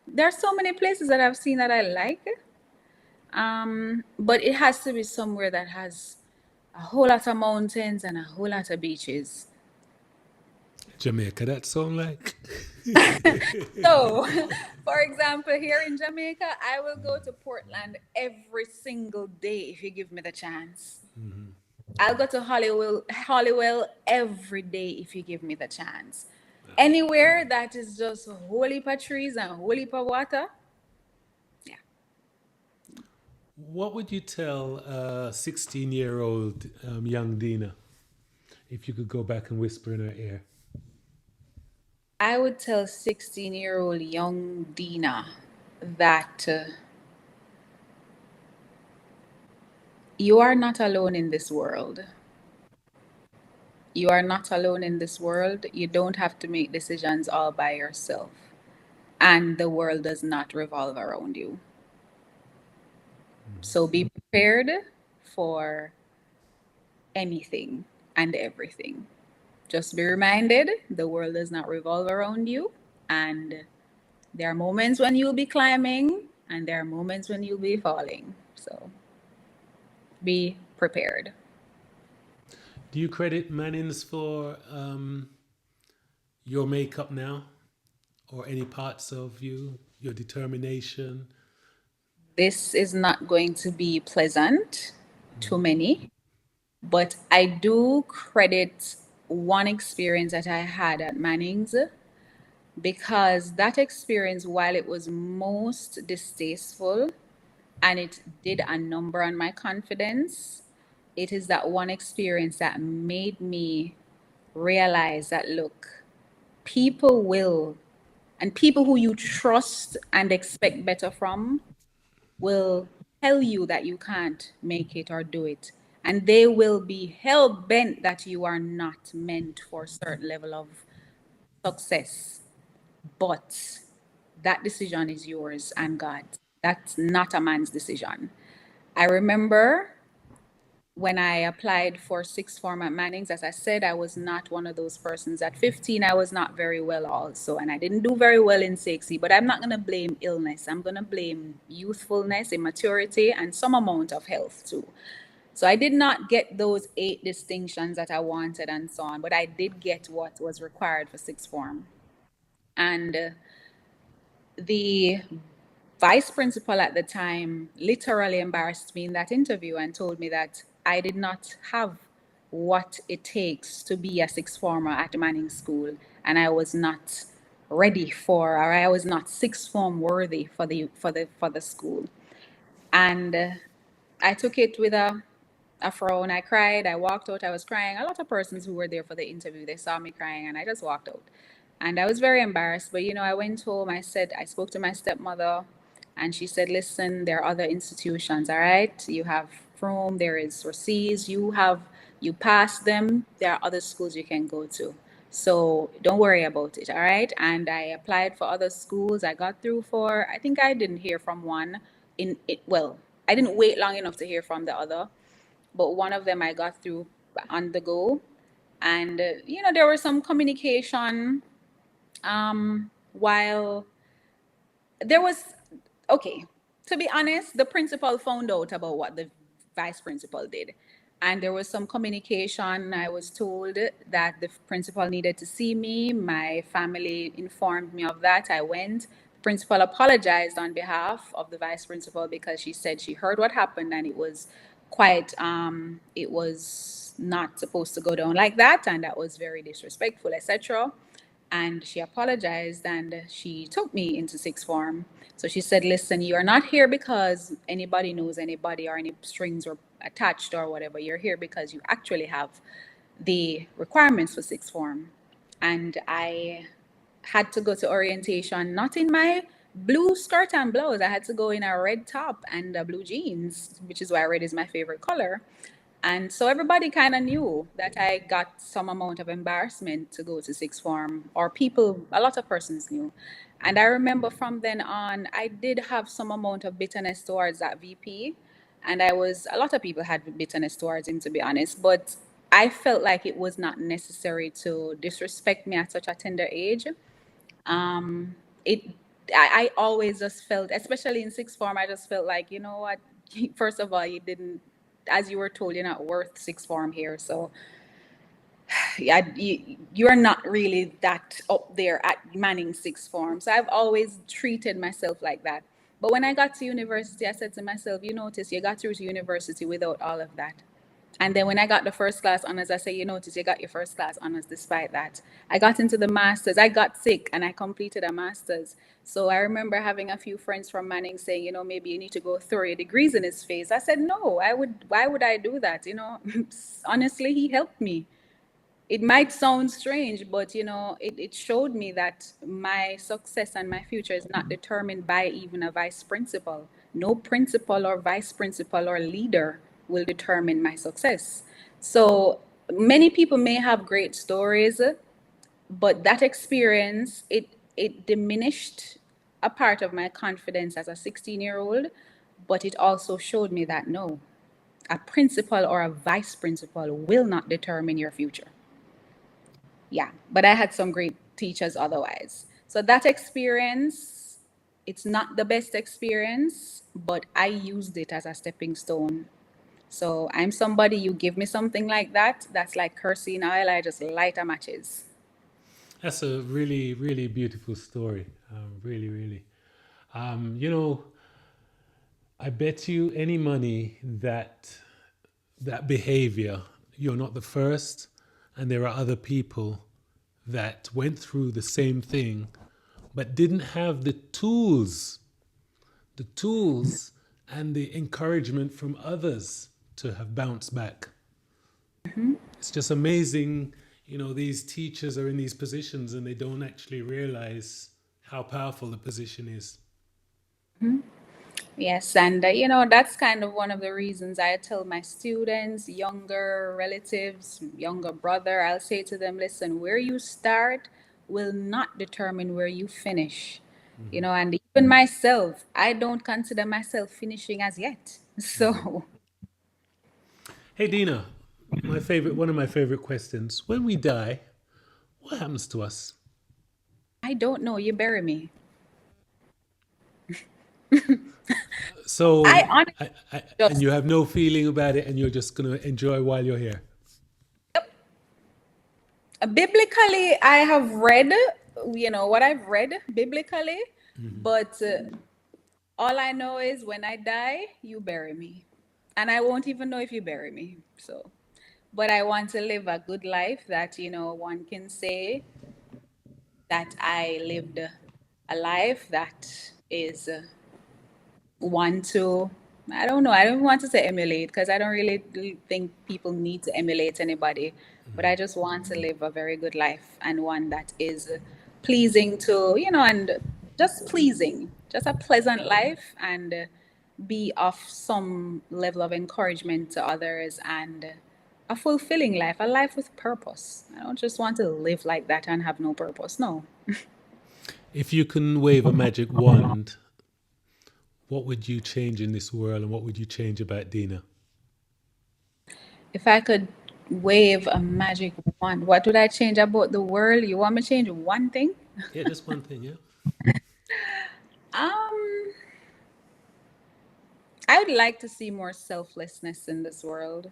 Speaker 2: there are so many places that I've seen that I like. But it has to be somewhere that has a whole lot of mountains and a whole lot of beaches.
Speaker 1: Jamaica, that sound like?
Speaker 2: So, for example, here in Jamaica, I will go to Portland every single day if you give me the chance. I'll go to Hollywell every day if you give me the chance. Anywhere that is just a whole heap of trees and a whole heap of water, yeah.
Speaker 1: What would you tell a 16-year-old young Dina if you could go back and whisper in her ear?
Speaker 2: I would tell 16-year-old young Dina that you are not alone in this world. You are not alone in this world. You don't have to make decisions all by yourself. And the world does not revolve around you. So be prepared for anything and everything. Just be reminded the world does not revolve around you. And there are moments when you'll be climbing and there are moments when you'll be falling. So be prepared.
Speaker 1: Do you credit Mannings for your makeup now? Or any parts of you, your determination?
Speaker 2: This is not going to be pleasant to many, but I do credit one experience that I had at Manning's, because that experience, while it was most distasteful and it did a number on my confidence, it is that one experience that made me realize that, look, people will, and people who you trust and expect better from, will tell you that you can't make it or do it. And they will be hell bent that you are not meant for a certain level of success. But that decision is yours and God's. That's not a man's decision. I remember when I applied for sixth form at Manning's, as I said, I was not one of those persons. At 15, I was not very well also, and I didn't do very well in 6E, but I'm not going to blame illness. I'm going to blame youthfulness, immaturity, and some amount of health too. So I did not get those 8 distinctions that I wanted and so on, but I did get what was required for sixth form. And the vice principal at the time literally embarrassed me in that interview and told me that I did not have what it takes to be a sixth former at Manning School, and I was not ready for, or I was not sixth form worthy for the school. And I took it with a frown. I cried. I walked out. I was crying. A lot of persons who were there for the interview, they saw me crying, and I just walked out. And I was very embarrassed. But I went home. I spoke to my stepmother, and she said, "Listen, there are other institutions. All right, you have Frome. There is Roces. You passed them. There are other schools you can go to. So don't worry about it. All right." And I applied for other schools. I got through for. I think I didn't hear from one. In it, well, I didn't wait long enough to hear from the other, but one of them I got through on the go. And, there was some communication while there was, okay, to be honest, the principal found out about what the vice principal did. And there was some communication. I was told that the principal needed to see me. My family informed me of that. I went. principal apologized on behalf of the vice principal because she said she heard what happened and it was quite it was not supposed to go down like that, and that was very disrespectful, etc. And she apologized and she took me into sixth form. So she said, listen, you are not here because anybody knows anybody or any strings are attached or whatever. You're here because you actually have the requirements for sixth form. And I had to go to orientation not in my blue skirt and blouse. I had to go in a red top and blue jeans, which is why red is my favorite color. And so everybody kind of knew that I got some amount of embarrassment to go to sixth form, or people, a lot of persons knew. And I remember from then on, I did have some amount of bitterness towards that VP. And a lot of people had bitterness towards him, to be honest. But I felt like it was not necessary to disrespect me at such a tender age. Um, it, I always just felt, especially in sixth form, I just felt like, you know what? First of all, you didn't, as you were told, you're not worth sixth form here. So yeah, you are not really that up there at manning sixth form. So I've always treated myself like that. But when I got to university, I said to myself, you notice you got through to university without all of that. And then when I got the first class honors, I say, you notice you got your first class honors despite that. I got into the masters. I got sick and I completed a masters. So I remember having a few friends from Manning saying, you know, maybe you need to go throw your degrees in his face. I said, no, why would I do that? You know, honestly, he helped me. It might sound strange, but you know, it showed me that my success and my future is not determined by even a vice principal. No principal or vice principal or leader will determine my success. So many people may have great stories, but that experience, it diminished a part of my confidence as a 16-year-old, but it also showed me that no, a principal or a vice principal will not determine your future. Yeah, but I had some great teachers otherwise. So that experience, it's not the best experience, but I used it as a stepping stone. So I'm somebody, you give me something like that, that's like kerosene oil, I just light a matches.
Speaker 1: That's a really, really beautiful story. Really, really. You know, I bet you any money that that behavior, you're not the first, and there are other people that went through the same thing but didn't have the tools and the encouragement from others to have bounced back. It's just amazing, you know, these teachers are in these positions and they don't actually realize how powerful the position is.
Speaker 2: Yes, and you know, that's kind of one of the reasons I tell my students, younger relatives, younger brother, I'll say to them, listen, where you start will not determine where you finish. You know, and even myself, I don't consider myself finishing as yet. So
Speaker 1: Hey Dina, one of my favorite questions. When we die, what happens to us?
Speaker 2: I don't know, you bury me. I
Speaker 1: So,
Speaker 2: honestly
Speaker 1: and
Speaker 2: just,
Speaker 1: you have no feeling about it, and you're just gonna enjoy while you're here.
Speaker 2: biblically, I have read, you know, what I've read biblically, but all I know is when I die, you bury me. And I won't even know if you bury me. So, but I want to live a good life that, you know, one can say that I lived a life that is one to, I don't know, I don't want to say emulate because I don't really think people need to emulate anybody, but I just want to live a very good life and one that is pleasing to, you know, and just pleasing, just a pleasant life, and be of some level of encouragement to others, and a fulfilling life, a life with purpose. I don't just want to live like that and have no purpose. No.
Speaker 1: If you can wave a magic wand, what would you change in this world, and what would you change about Dina?
Speaker 2: If I could wave a magic wand, what would I change about the world? You want me to change one thing?
Speaker 1: Yeah, just one thing. Yeah.
Speaker 2: Um, I would like to see more selflessness in this world.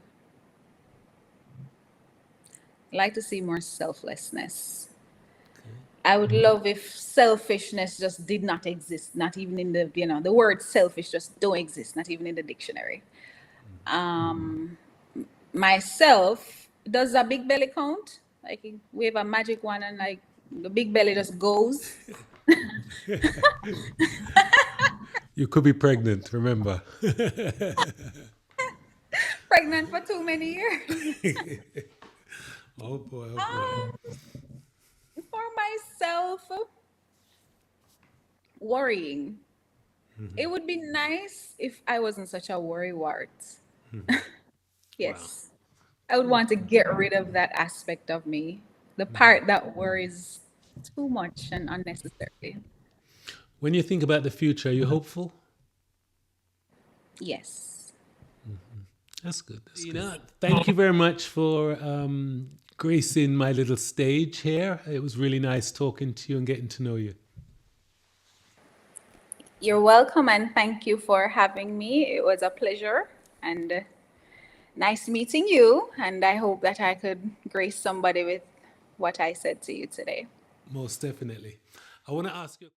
Speaker 2: I'd like to see more selflessness. I would love if selfishness just did not exist, not even in the, the word selfish just don't exist, not even in the dictionary. Myself, does a big belly count? Like we have a magic one and like the big belly just goes.
Speaker 1: You could be pregnant, remember.
Speaker 2: Pregnant for too many years.
Speaker 1: Oh boy, oh boy.
Speaker 2: Um, for myself, worrying. It would be nice if I wasn't such a worrywart.
Speaker 1: Wow.
Speaker 2: Yes. I would want to get rid of that aspect of me, the part that worries too much and unnecessarily.
Speaker 1: When you think about the future, are you hopeful?
Speaker 2: Yes.
Speaker 1: That's good. That's good. Thank you very much for gracing my little stage here. It was really nice talking to you and getting to know you.
Speaker 2: You're welcome and thank you for having me. It was a pleasure and nice meeting you. And I hope that I could grace somebody with what I said to you today.
Speaker 1: Most definitely. I want to ask you.